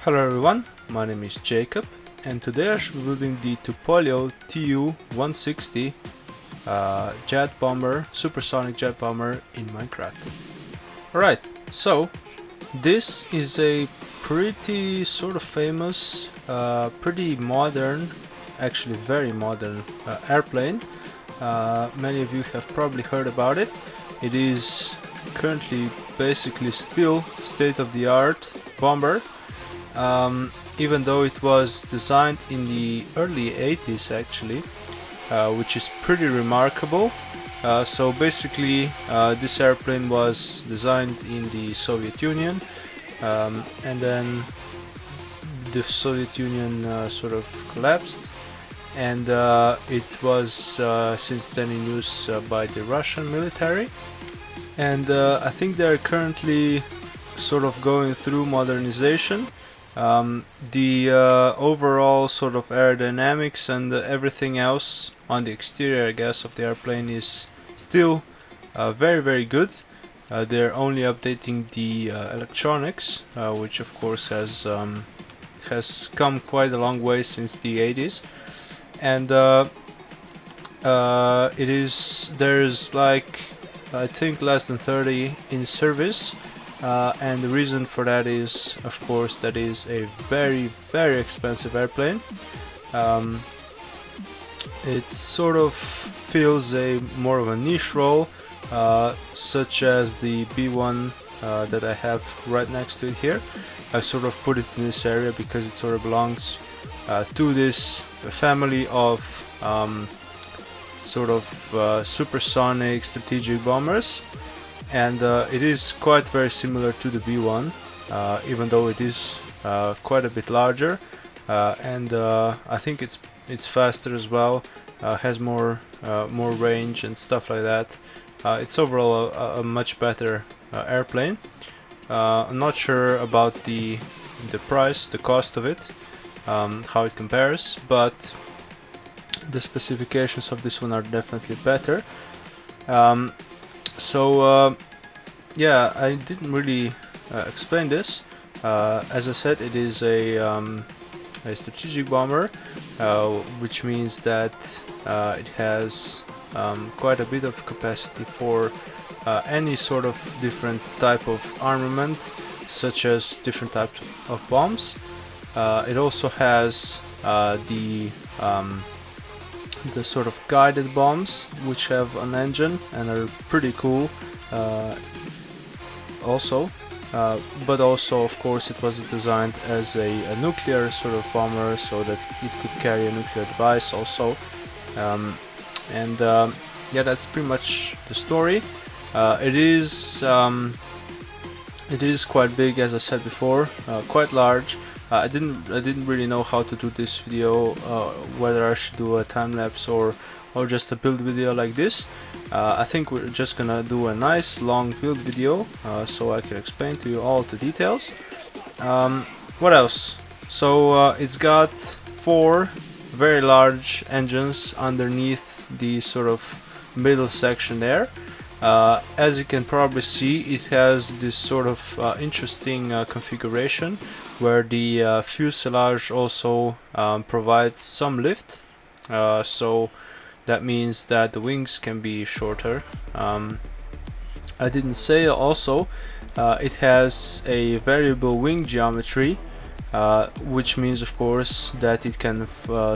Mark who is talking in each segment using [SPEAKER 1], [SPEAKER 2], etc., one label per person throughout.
[SPEAKER 1] Hello everyone, my name is Jacob and today I should be building the Tupolev Tu-160 jet bomber, supersonic jet bomber in Minecraft. Alright, so this is a pretty sort of famous, pretty modern, actually very modern airplane. Many of you have probably heard about it. It is currently basically still state-of-the-art bomber. Even though it was designed in the early 80s actually, which is pretty remarkable. So basically this airplane was designed in the Soviet Union, and then the Soviet Union sort of collapsed, and it was since then in use by the Russian military, and I think they're currently sort of going through modernization. The overall sort of aerodynamics and everything else on the exterior, I guess, of the airplane is still very good. They're only updating the electronics, which of course has come quite a long way since the 80s, and there's like I think less than 30 in service. And the reason for that is, of course, that is a very expensive airplane. It sort of fills a more of a niche role, such as the B1 that I have right next to it here. I sort of put it in this area because it sort of belongs to this family of sort of supersonic strategic bombers. And it is quite very similar to the B1, even though it is quite a bit larger, and I think it's faster as well, has more range and stuff like that. It's overall a much better airplane. I'm not sure about the price, the cost of it, how it compares, but the specifications of this one are definitely better. Yeah, I didn't really explain this. As I said, it is a strategic bomber, which means that it has quite a bit of capacity for any sort of different type of armament, such as different types of bombs. It also has the sort of guided bombs, which have an engine and are pretty cool also, but also of course it was designed as a nuclear sort of bomber, so that it could carry a nuclear device also, yeah, that's pretty much the story. It is quite big, as I said before, quite large. I didn't really know how to do this video, whether I should do a time-lapse or just a build video like this. I think we're just gonna do a nice long build video, so I can explain to you all the details. What else? So it's got 4 very large engines underneath the sort of middle section there. As you can probably see, it has this sort of interesting configuration where the fuselage also provides some lift, so that means that the wings can be shorter. I didn't say also it has a variable wing geometry, which means of course that it can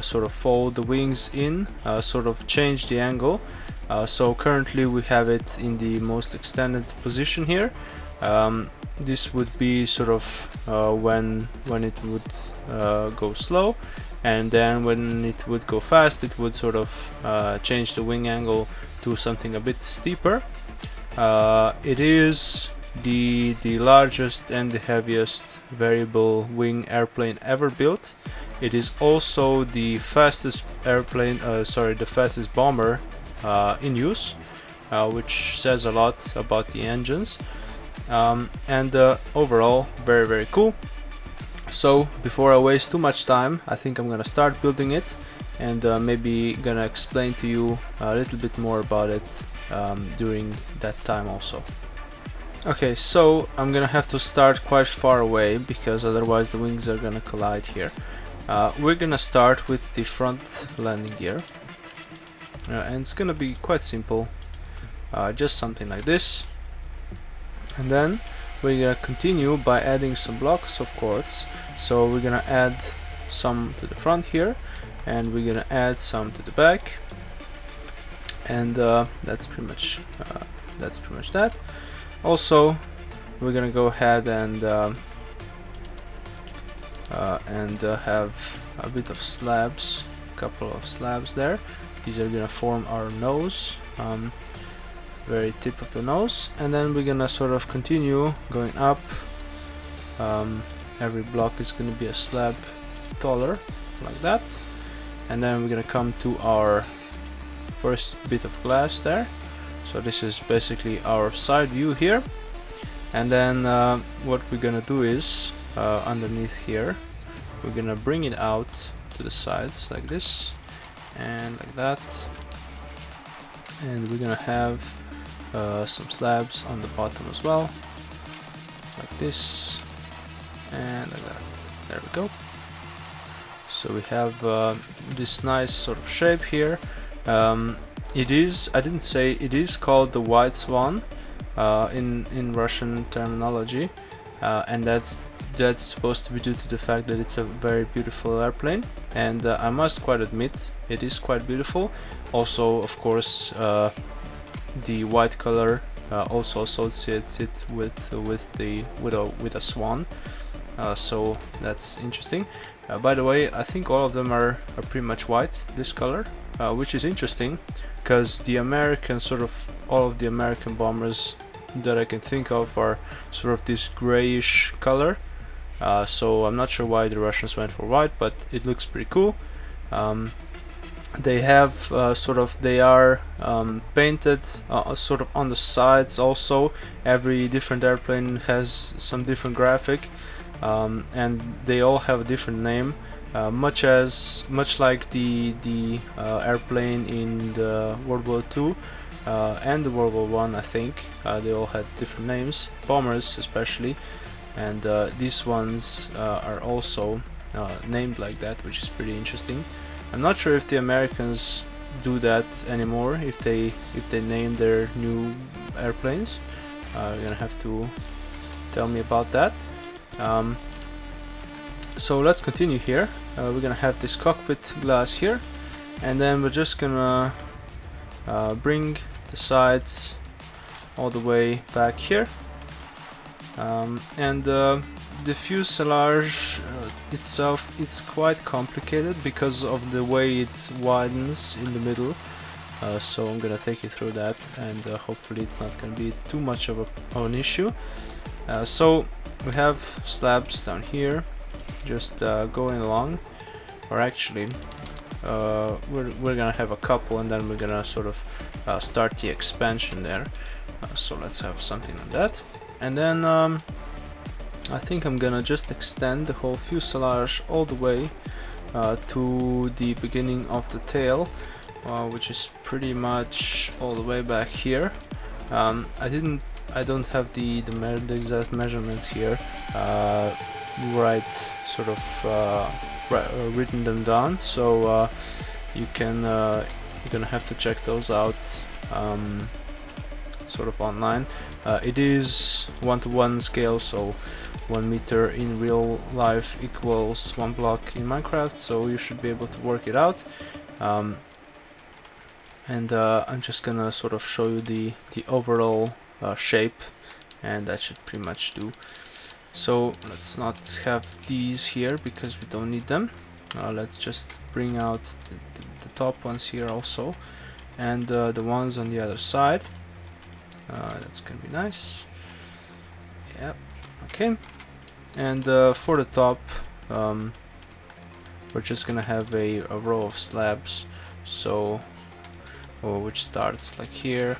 [SPEAKER 1] sort of fold the wings in, sort of change the angle. So currently we have it in the most extended position here. This would be sort of when it would go slow, and then when it would go fast it would sort of change the wing angle to something a bit steeper. It is the largest and the heaviest variable wing airplane ever built. It is also the fastest airplane, the fastest bomber in use, which says a lot about the engines, and overall very cool. So before I waste too much time, I think I'm gonna start building it, and maybe gonna explain to you a little bit more about it during that time also. Okay, so I'm gonna have to start quite far away because otherwise the wings are gonna collide here. We're gonna start with the front landing gear, and it's gonna be quite simple, just something like this. And then we're gonna continue by adding some blocks of quartz. So we're gonna add some to the front here, and we're gonna add some to the back, and that's pretty much that. Also, we're gonna go ahead and have a bit of slabs, a couple of slabs there. These are gonna form our nose, very tip of the nose, and then we're gonna sort of continue going up. Every block is gonna be a slab taller, like that, and then we're gonna come to our first bit of glass there. So this is basically our side view here, and then what we're gonna do is underneath here we're gonna bring it out to the sides like this and like that, and we're gonna have some slabs on the bottom as well, like this and like that. There we go. So we have this nice sort of shape here. It is, I didn't say, it is called the White Swan in Russian terminology, and that's supposed to be due to the fact that it's a very beautiful airplane, and I must quite admit it is quite beautiful. Also, of course, the white color also associates it with a swan, so that's interesting. By the way, I think all of them are pretty much white, this color, which is interesting because the American all of the American bombers that I can think of are sort of this grayish color. So I'm not sure why the Russians went for white, but it looks pretty cool. They have they are painted sort of on the sides also. Every different airplane has some different graphic, and they all have a different name, much like the airplane in the World War II and the World War I. I think they all had different names, bombers especially, and these ones are also named like that, which is pretty interesting. I'm not sure if the Americans do that anymore, if they name their new airplanes. You're gonna have to tell me about that. So let's continue here. We're gonna have this cockpit glass here, and then we're just gonna bring the sides all the way back here, and the fuselage itself, it's quite complicated because of the way it widens in the middle, so I'm gonna take you through that, and hopefully it's not gonna be too much of an issue. So we have slabs down here just going along, or actually we're gonna have a couple, and then we're gonna sort of start the expansion there. So let's have something like that, and then I think I'm gonna just extend the whole fuselage all the way to the beginning of the tail, which is pretty much all the way back here. I don't have the exact measurements here written them down, so you're gonna have to check those out sort of online. It is 1:1 scale, so 1 meter in real life equals 1 block in Minecraft, so you should be able to work it out. And I'm just gonna sort of show you the overall shape, and that should pretty much do. So let's not have these here because we don't need them. Let's just bring out the top ones here also, and the ones on the other side. That's gonna be nice. Yep. Okay. And for the top, we're just gonna have a row of slabs, so which starts like here,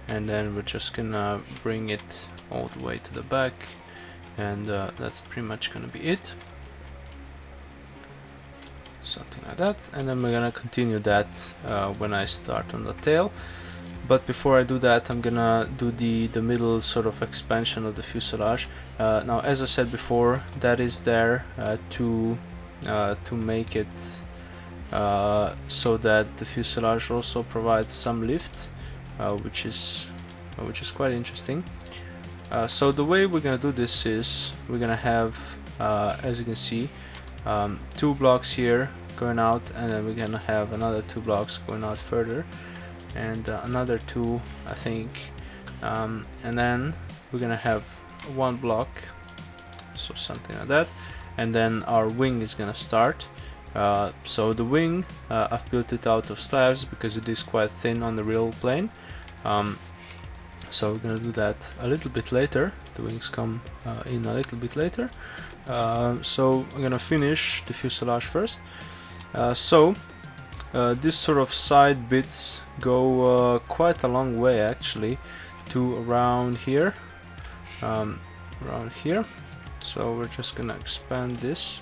[SPEAKER 1] and then we're just gonna bring it all the way to the back, and that's pretty much gonna be it. Something like that, and then we're gonna continue that when I start on the tail. But before I do that, I'm gonna do the middle sort of expansion of the fuselage. Now, as I said before, that is there to make it so that the fuselage also provides some lift, which is quite interesting. So the way we're gonna do this is we're gonna have, as you can see, 2 blocks here going out, and then we're gonna have another 2 blocks going out further, and another 2, I think, and then we're gonna have 1 block, so something like that, and then our wing is gonna start. So the wing, I've built it out of slabs because it is quite thin on the real plane. So we're gonna do that a little bit later. The wings come in a little bit later. So I'm gonna finish the fuselage first. This sort of side bits go quite a long way actually, to around here. So we're just gonna expand this,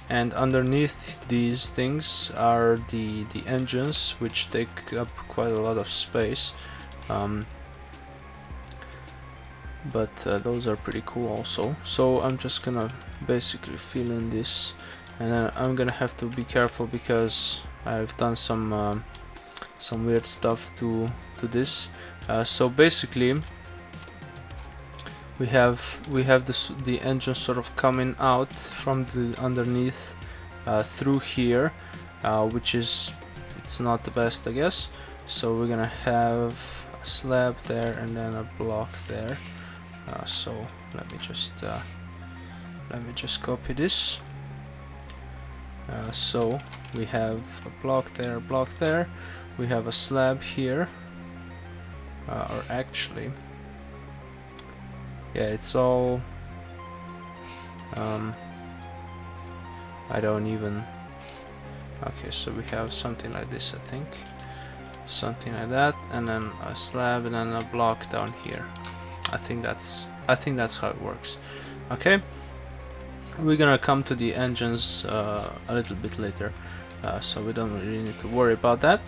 [SPEAKER 1] and underneath these things are the engines, which take up quite a lot of space. But those are pretty cool also. So I'm just gonna basically fill in this, and then I'm gonna have to be careful because I've done some weird stuff to this. So basically we have the engine sort of coming out from the underneath through here, which is, it's not the best, I guess. So we're gonna have a slab there and then a block there. So let me just copy this. So we have a block there, we have a slab here, or actually, yeah, it's all, I don't even, okay, so we have something like this, I think, something like that, and then a slab and then a block down here. I think that's how it works. Okay, we're gonna come to the engines a little bit later, so we don't really need to worry about that.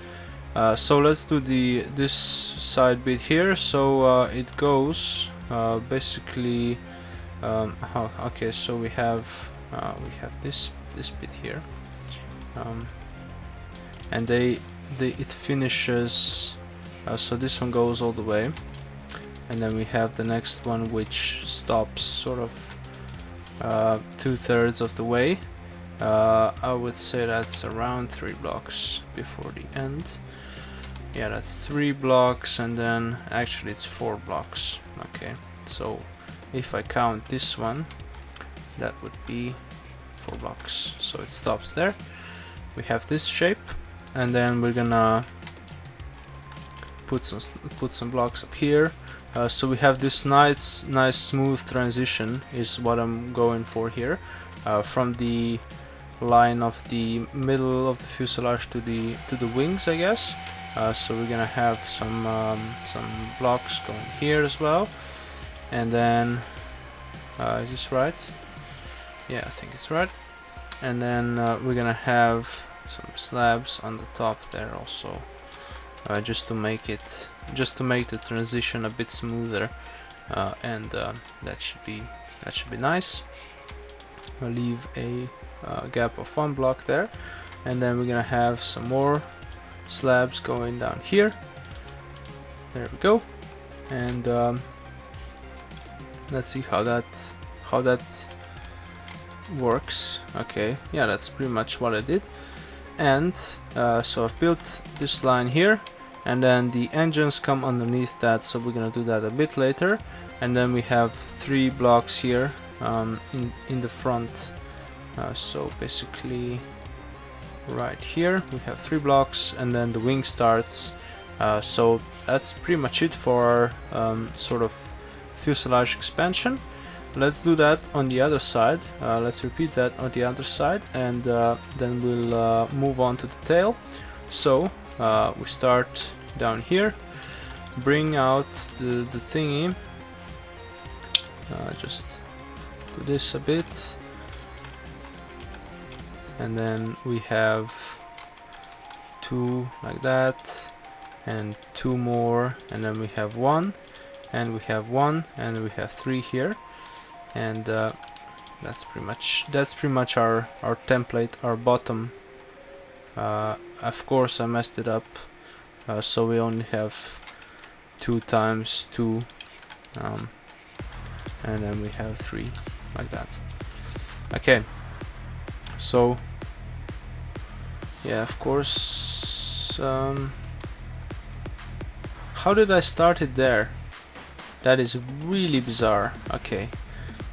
[SPEAKER 1] So let's do this side bit here. So it goes basically. Okay, so we have this bit here, and it finishes. So this one goes all the way. And then we have the next one, which stops sort of 2/3 of the way. I would say that's around 3 blocks before the end. Yeah, that's 3 blocks, and then actually it's 4 blocks. Okay, so if I count this one, that would be 4 blocks. So it stops there. We have this shape, and then we're gonna put some blocks up here. So we have this nice smooth transition is what I'm going for here, from the line of the middle of the fuselage to the wings, I guess. So we're gonna have some blocks going here as well, and then is this right? Yeah, I think it's right. And then we're gonna have some slabs on the top there also. Just to make the transition a bit smoother, and that should be nice. I'll leave a gap of 1 block there, and then we're gonna have some more slabs going down here. There we go, and let's see how that works. Okay, yeah, that's pretty much what I did. And so I've built this line here, and then the engines come underneath that, so we're gonna do that a bit later. And then we have 3 blocks here in the front. So basically right here we have 3 blocks, and then the wing starts. So that's pretty much it for our sort of fuselage expansion. Let's do that on the other side. Let's repeat that on the other side, and then we'll move on to the tail. So we start down here, bring out the thingy, just do this a bit, and then we have 2 like that, and 2 more, and then we have 1, and we have 1, and we have 3 here, and that's pretty much our template, our bottom. Of course I messed it up, so we only have 2 times 2, and then we have 3 like that. Okay, so yeah, of course, how did I start it there? That is really bizarre. Okay,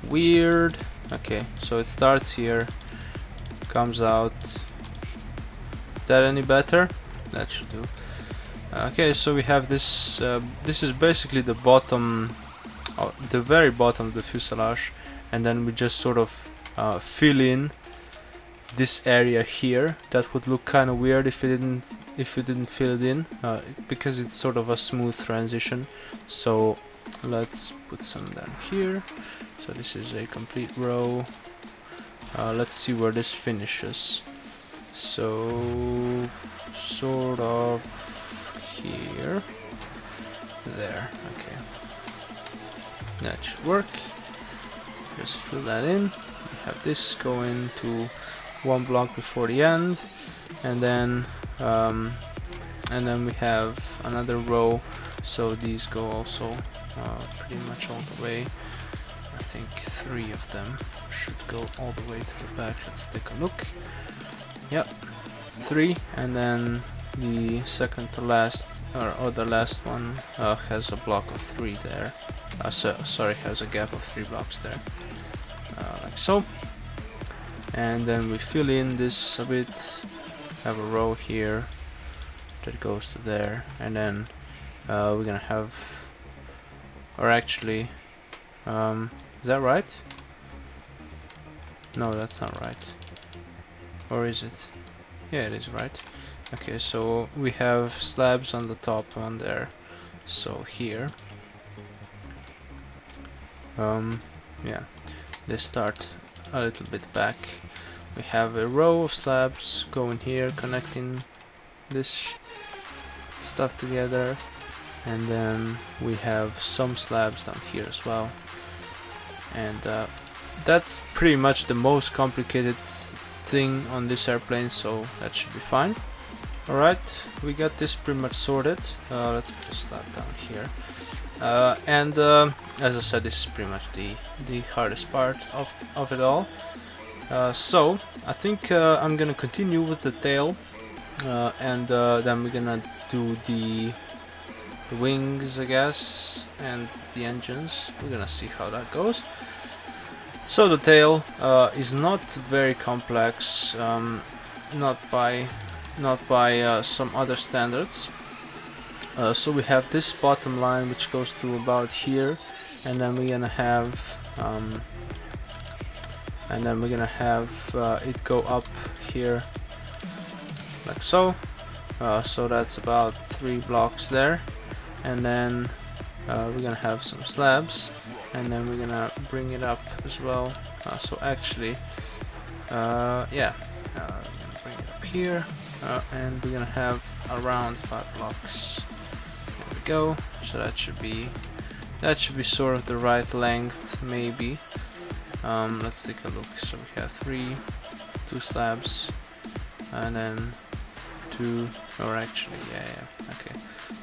[SPEAKER 1] weird. Okay, so it starts here, comes out. Is that any better? That should do. Okay, so we have this. This is basically the bottom, the very bottom of the fuselage, and then we just sort of fill in this area here. That would look kind of weird if we didn't fill it in, because it's sort of a smooth transition. So let's put some down here. So this is a complete row. Let's see where this finishes. So sort of here, there. Okay, that should work. Just fill that in. We have this going to 1 block before the end, and then we have another row. So these go also pretty much all the way. I think 3 of them should go all the way to the back. Let's take a look. Yep, 3, and then the second to last, or the last one, has a block of 3 there. Sorry, has a gap of 3 blocks there, like so. And then we fill in this a bit. Have a row here that goes to there, and then we're gonna have, or actually, is that right? No, that's not right. Or is it? Yeah, it is right. Okay, so we have slabs on the top on there. So here, yeah, they start a little bit back. We have a row of slabs going here, connecting this stuff together, and then we have some slabs down here as well. And that's pretty much the most complicated thing on this airplane, so that should be fine. Alright, we got this pretty much sorted. Let's put a slab down here. And as I said, this is pretty much the hardest part of it all. So I think I'm gonna continue with the tail, and then we're gonna do the wings, I guess, and the engines. We're gonna see how that goes. So the tail is not very complex, not by some other standards. So we have this bottom line which goes to about here, and then we're gonna have it go up here like so. So that's about 3 blocks there, and then we're gonna have some slabs, and then we're gonna bring it up as well. So actually, yeah, we're gonna bring it up here, and we're gonna have around 5 blocks. There we go. So that should be sort of the right length, maybe. Let's take a look. So we have 2 slabs, and then 2, or actually, yeah, okay.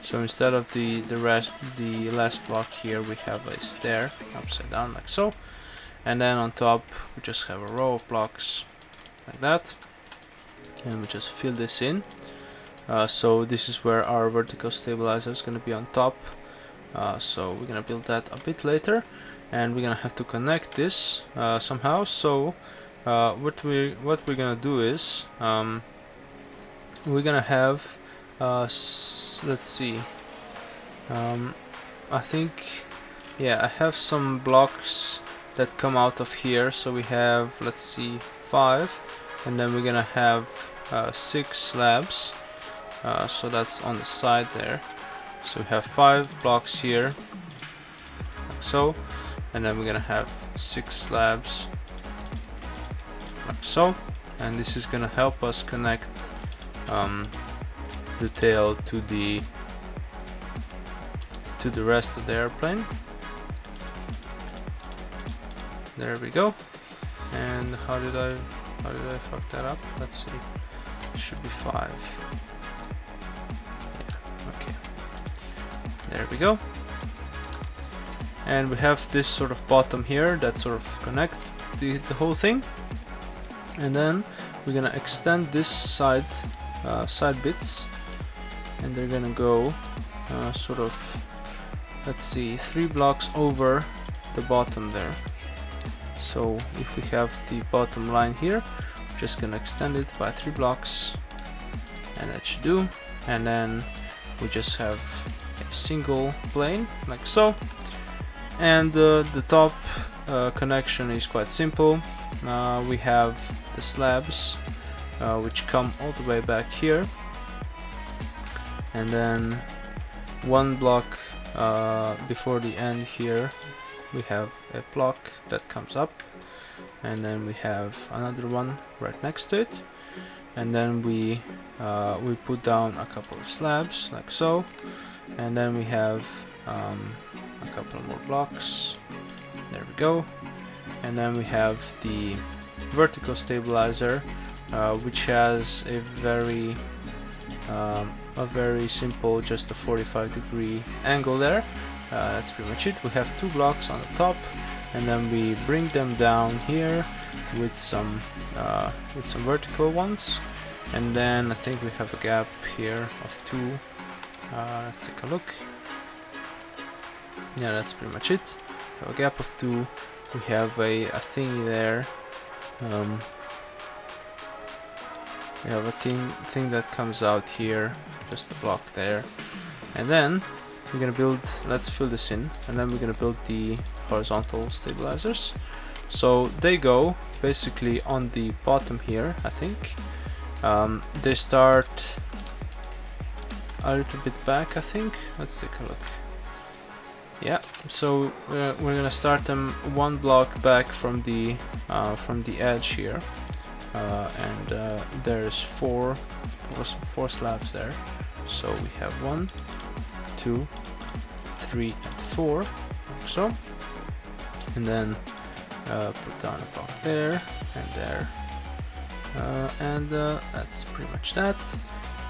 [SPEAKER 1] So instead of the last block here, we have a stair upside down like so, and then on top we just have a row of blocks like that, and we just fill this in. So this is where our vertical stabilizer is going to be on top. So we're going to build that a bit later, and we're going to have to connect this somehow. So what we're going to do is we're going to have let's see, I think, yeah, I have some blocks that come out of here. So we have, let's see, 5, and then we're going to have 6 slabs. So that's on the side there. So we have 5 blocks here, like so, and then we're gonna have 6 slabs like so, and this is gonna help us connect the tail to the to the rest of the airplane. There we go. And how did I fuck that up? Let's see. It should be 5. Yeah, okay. There we go. And we have this sort of bottom here that sort of connects the whole thing. And then we're gonna extend this side bits, and they're gonna go sort of, let's see, 3 blocks over the bottom there. So if we have the bottom line here, we're just gonna extend it by 3 blocks, and that should do. And then we just have a single plane like so. And the top connection is quite simple. We have the slabs which come all the way back here, and then 1 block before the end here we have a block that comes up, and then we have another one right next to it, and then we put down a couple of slabs like so, and then we have a couple more blocks. There we go. And then we have the vertical stabilizer, which has a very simple, just a 45-degree angle there. That's pretty much it. We have 2 blocks on the top, and then we bring them down here with some vertical ones, and then I think we have a gap here of 2. Let's take a look. Yeah, that's pretty much it. So a gap of 2. We have a thingy there. We have a thing that comes out here, just a block there, and then we're gonna build. Let's fill this in, and then we're gonna build the horizontal stabilizers. So they go basically on the bottom here, I think. They start a little bit back, I think. Let's take a look. Yeah, so we're gonna start them 1 block back from the edge here, and there's four slabs there. So we have 1, 2, 3, and 4, like so, and then put down a block there and there, and that's pretty much that.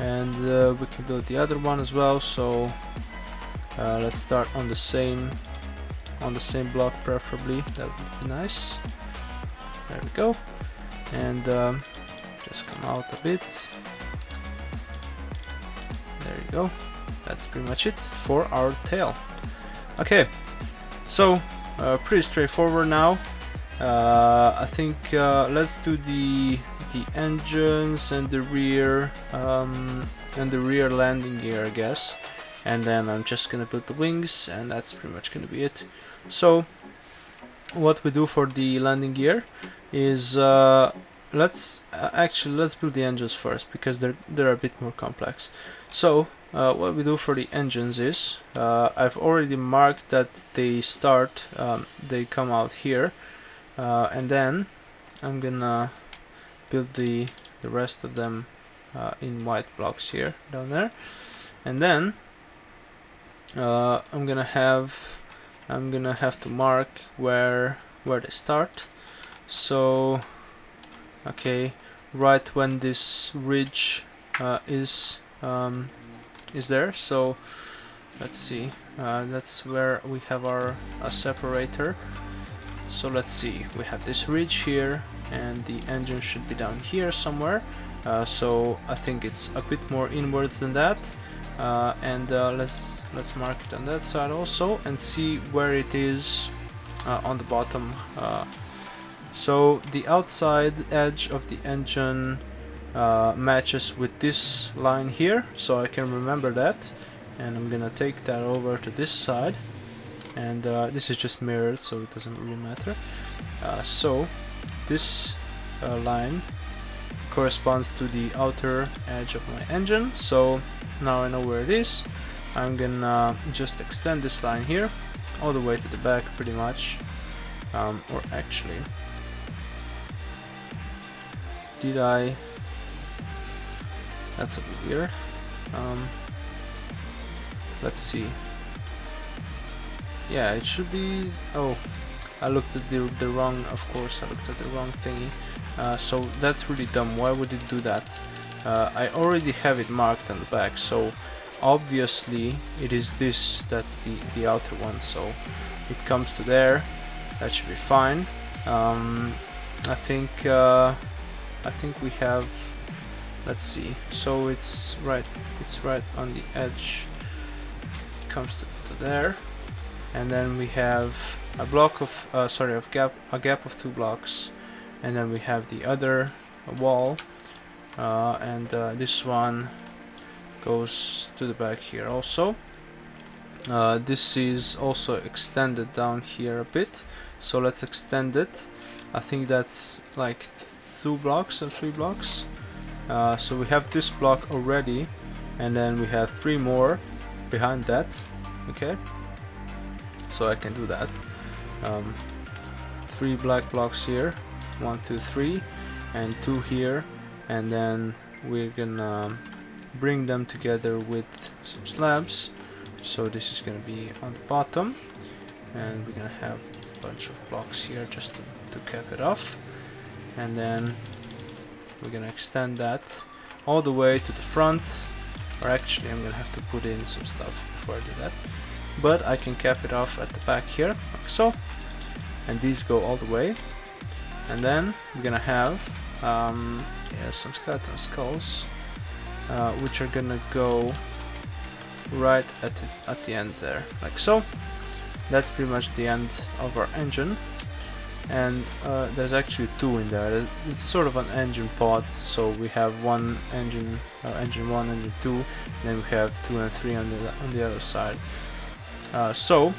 [SPEAKER 1] And we can build the other one as well. So let's start on the same block, preferably. That would be nice. There we go. And just come out a bit. There you go. That's pretty much it for our tail. Okay, so pretty straightforward now. I think let's do the engines and the rear landing gear, I guess. And then I'm just gonna build the wings, and that's pretty much gonna be it. So what we do for the landing gear is let's build the engines first, because they're a bit more complex. So what we do for the engines is I've already marked that they come out here, and then I'm gonna build the rest of them in white blocks here down there, and then I'm gonna have to mark where they start. So okay, right when this ridge is there. So let's see, that's where we have our separator. So let's see, we have this ridge here, and the engine should be down here somewhere. So I think it's a bit more inwards than that, and let's mark it on that side also, and see where it is on the bottom. So the outside edge of the engine matches with this line here, so I can remember that, and I'm gonna take that over to this side, and this is just mirrored, so it doesn't really matter. So this line corresponds to the outer edge of my engine, so now I know where it is. I'm gonna just extend this line here all the way to the back, pretty much, or actually, did I? That's a bit weird. Let's see. yeah, it should be, oh, I looked at the wrong, of course I looked at the wrong thingy. So that's really dumb. Why would it do that? I already have it marked on the back, so obviously it is this, that's the outer one, so it comes to there. That should be fine. I think we have, let's see, so it's right on the edge. It comes to there, and then we have a block of a gap of 2 blocks, and then we have the other wall, and this one goes to the back here also. This is also extended down here a bit, so let's extend it. I think that's like 2 blocks or 3 blocks. So we have this block already, and then we have 3 more behind that. Okay, so I can do that. 3 black blocks here, 1, 2, 3, and 2 here, and then we're gonna bring them together with some slabs. So this is gonna be on the bottom, and we're gonna have a bunch of blocks here just to cap it off, and then we're gonna extend that all the way to the front. Or actually I'm gonna have to put in some stuff before I do that, but I can cap it off at the back here like so, and these go all the way. And then we're gonna have some skeleton skulls, which are gonna go right at the end there, like so. That's pretty much the end of our engine, and there's actually 2 in there. It's sort of an engine pod, so we have one engine, engine 1, engine 2, and then we have 2 and 3 on the other side. So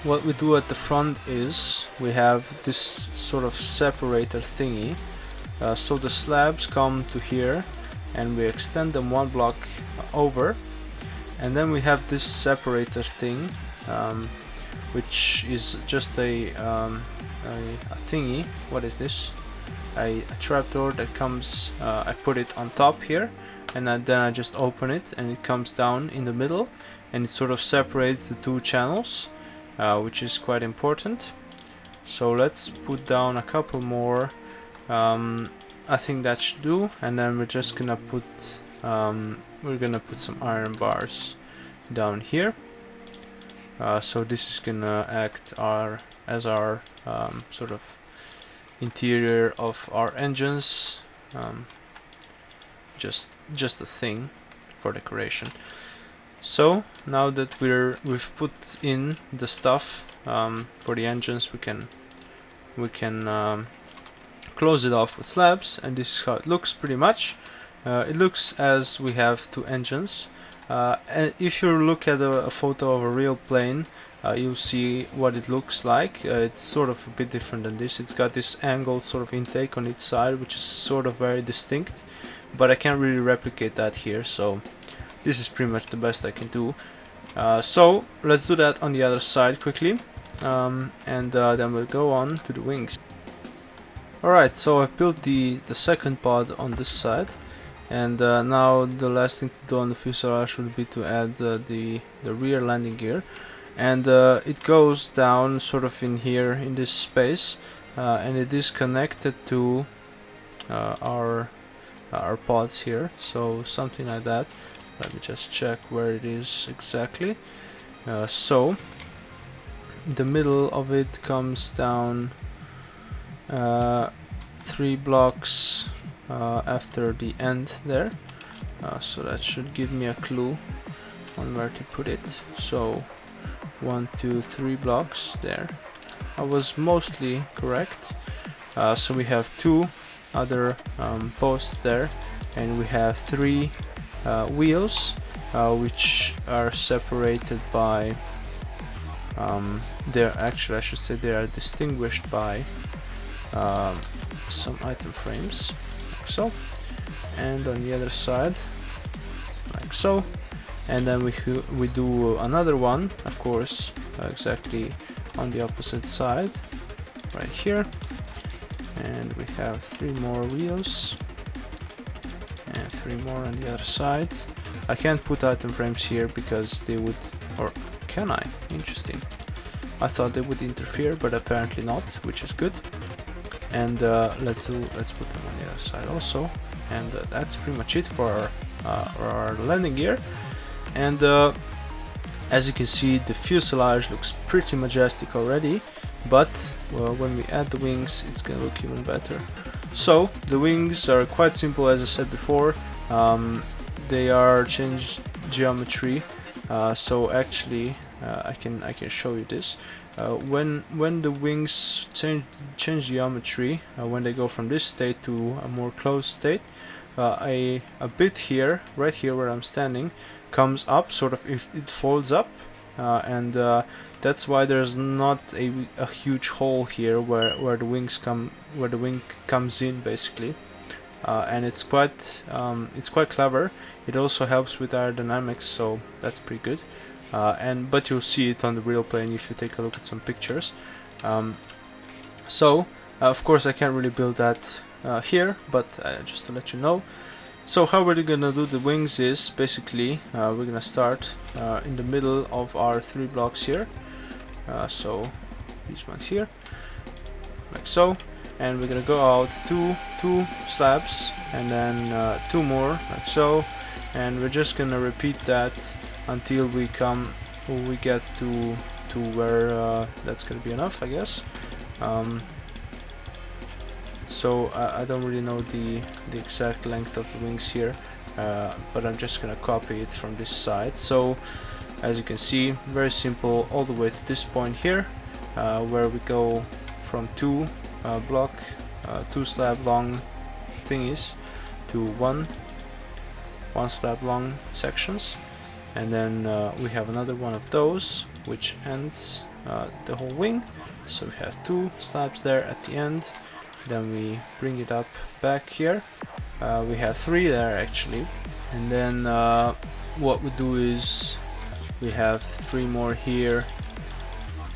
[SPEAKER 1] what we do at the front is we have this sort of separator thingy. So the slabs come to here, and we extend them 1 block over, and then we have this separator thing, which is just a thingy. What is this? A trapdoor that comes, I put it on top here, and then I just open it, and it comes down in the middle, and it sort of separates the 2 channels, which is quite important. So let's put down a couple more. I think that should do, and then we're just gonna put some iron bars down here. So this is gonna act as our sort of interior of our engines, just a thing for decoration. So now that we've put in the stuff for the engines, we can close it off with slabs, and this is how it looks pretty much. It looks as we have 2 engines. And if you look at a photo of a real plane, you'll see what it looks like. It's sort of a bit different than this. It's got this angled sort of intake on each side, which is sort of very distinct, but I can't really replicate that here, so this is pretty much the best I can do. So let's do that on the other side quickly, and then we'll go on to the wings. Alright, so I've built the second pod on this side, and now the last thing to do on the fuselage would be to add the rear landing gear, and it goes down sort of in here in this space, and it is connected to our pods here, so something like that. Let me just check where it is exactly. So the middle of it comes down 3 blocks after the end there, so that should give me a clue on where to put it. So 1, 2, 3 blocks there. I was mostly correct. So we have 2 other posts there, and we have 3 wheels, which are separated by I should say they are distinguished by some item frames, like so, and on the other side like so, and then we do another one, of course, exactly on the opposite side right here, and we have 3 more wheels and 3 more on the other side. I can't put item frames here because they would, or can I? Interesting. I thought they would interfere, but apparently not, which is good. And let's put them on the other side also. And that's pretty much it for our landing gear. And as you can see, the fuselage looks pretty majestic already, but when we add the wings, it's gonna look even better. So the wings are quite simple, as I said before. They are changed geometry. So actually, I can show you this. When the wings change geometry, when they go from this state to a more closed state, a bit here, right here where I'm standing, comes up, sort of, if it folds up, and that's why there's not a huge hole here where the wings come, where the wing comes in, basically. And it's quite clever. It also helps with aerodynamics, so that's pretty good. But you'll see it on the real plane if you take a look at some pictures. Of course I can't really build that here, but just to let you know. So how we're gonna do the wings is basically we're gonna start in the middle of our 3 blocks here. So these ones here, like so, and we're gonna go out two slabs, and then 2 more, like so, and we're just gonna repeat that until we get to where that's gonna be enough, I guess. So I don't really know the exact length of the wings here, but I'm just gonna copy it from this side. So as you can see, very simple, all the way to this point here, where we go from 2 slab long thingies to one slab long sections, and then we have another one of those which ends the whole wing. So we have 2 slabs there at the end. Then we bring it up back here. We have 3 there actually, and then what we do is we have 3 more here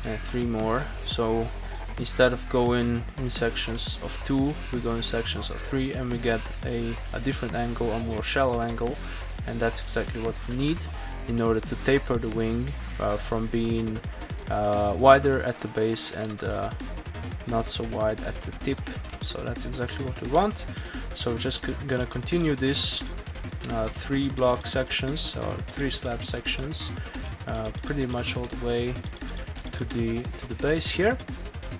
[SPEAKER 1] and 3 more. So instead of going in sections of 2, we go in sections of 3, and we get a different angle, a more shallow angle, and that's exactly what we need in order to taper the wing from being wider at the base and not so wide at the tip. So that's exactly what we want. So we're just gonna continue this 3 block sections or 3 slab sections pretty much all the way to the base here.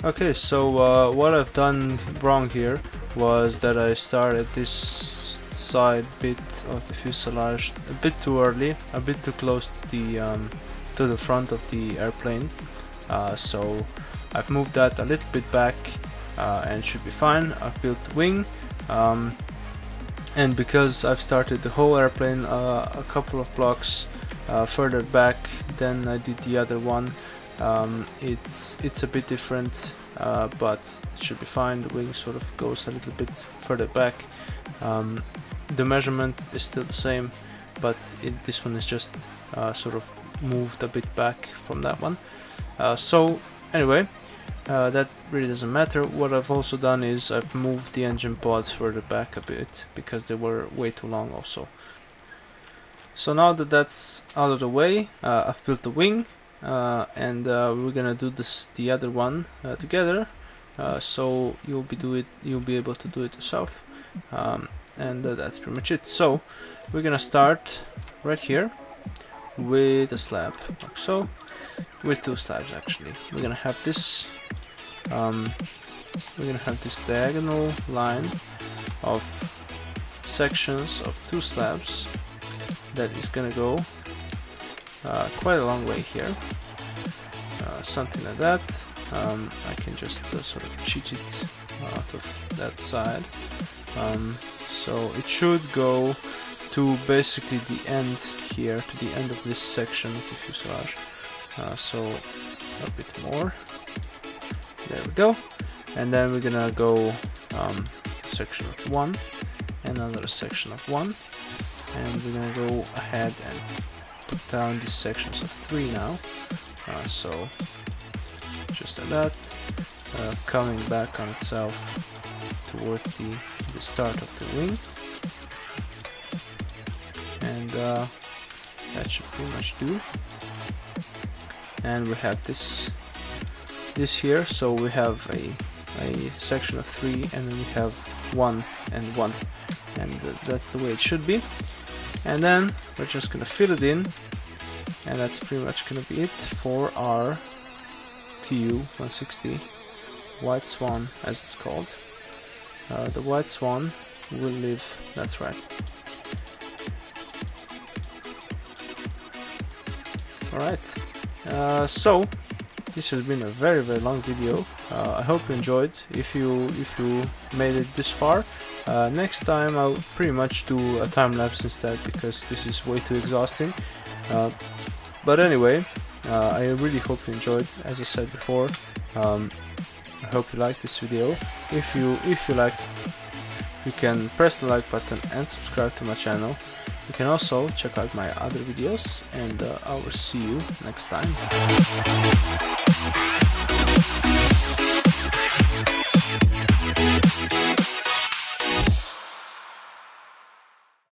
[SPEAKER 1] Okay, so what I've done wrong here was that I started this side bit of the fuselage a bit too early, a bit too close to the front of the airplane. So I've moved that a little bit back and should be fine. I've built the wing, and because I've started the whole airplane a couple of blocks further back than I did the other one, it's a bit different, but it should be fine. The wing sort of goes a little bit further back. The measurement is still the same, but this one is just sort of moved a bit back from that one. So anyway, that really doesn't matter. What I've also done is I've moved the engine pods further back a bit because they were way too long also. So now that that's out of the way, I've built the wing, and we're gonna do the other one together. So you'll be able to do it yourself, and that's pretty much it. So we're gonna start right here with a slab, like so, with 2 slabs actually. We're gonna have this diagonal line of sections of 2 slabs that is gonna go quite a long way here, something like that. I can just sort of cheat it out of that side. So it should go to basically the end here, to the end of this section of the fuselage. So a bit more. There we go. And then we're gonna go section of 1 and another section of 1, and we're gonna go ahead and put down these sections of 3 now. So just like that, coming back on itself towards the start of the wing, and that should pretty much do. And we have this this here, so we have a section of 3, and then we have 1 and 1, and that's the way it should be. And then we're just gonna fill it in, and that's pretty much gonna be it for our Tu-160 White Swan, as it's called. The White Swan will live, that's right. Alright, so this has been a very long video. I hope you enjoyed. If you made it this far, next time I'll pretty much do a time lapse instead, because this is way too exhausting. But anyway, I really hope you enjoyed. As I said before, I hope you liked this video. If you liked, you can press the like button and subscribe to my channel. You can also check out my other videos, and I will see you next time.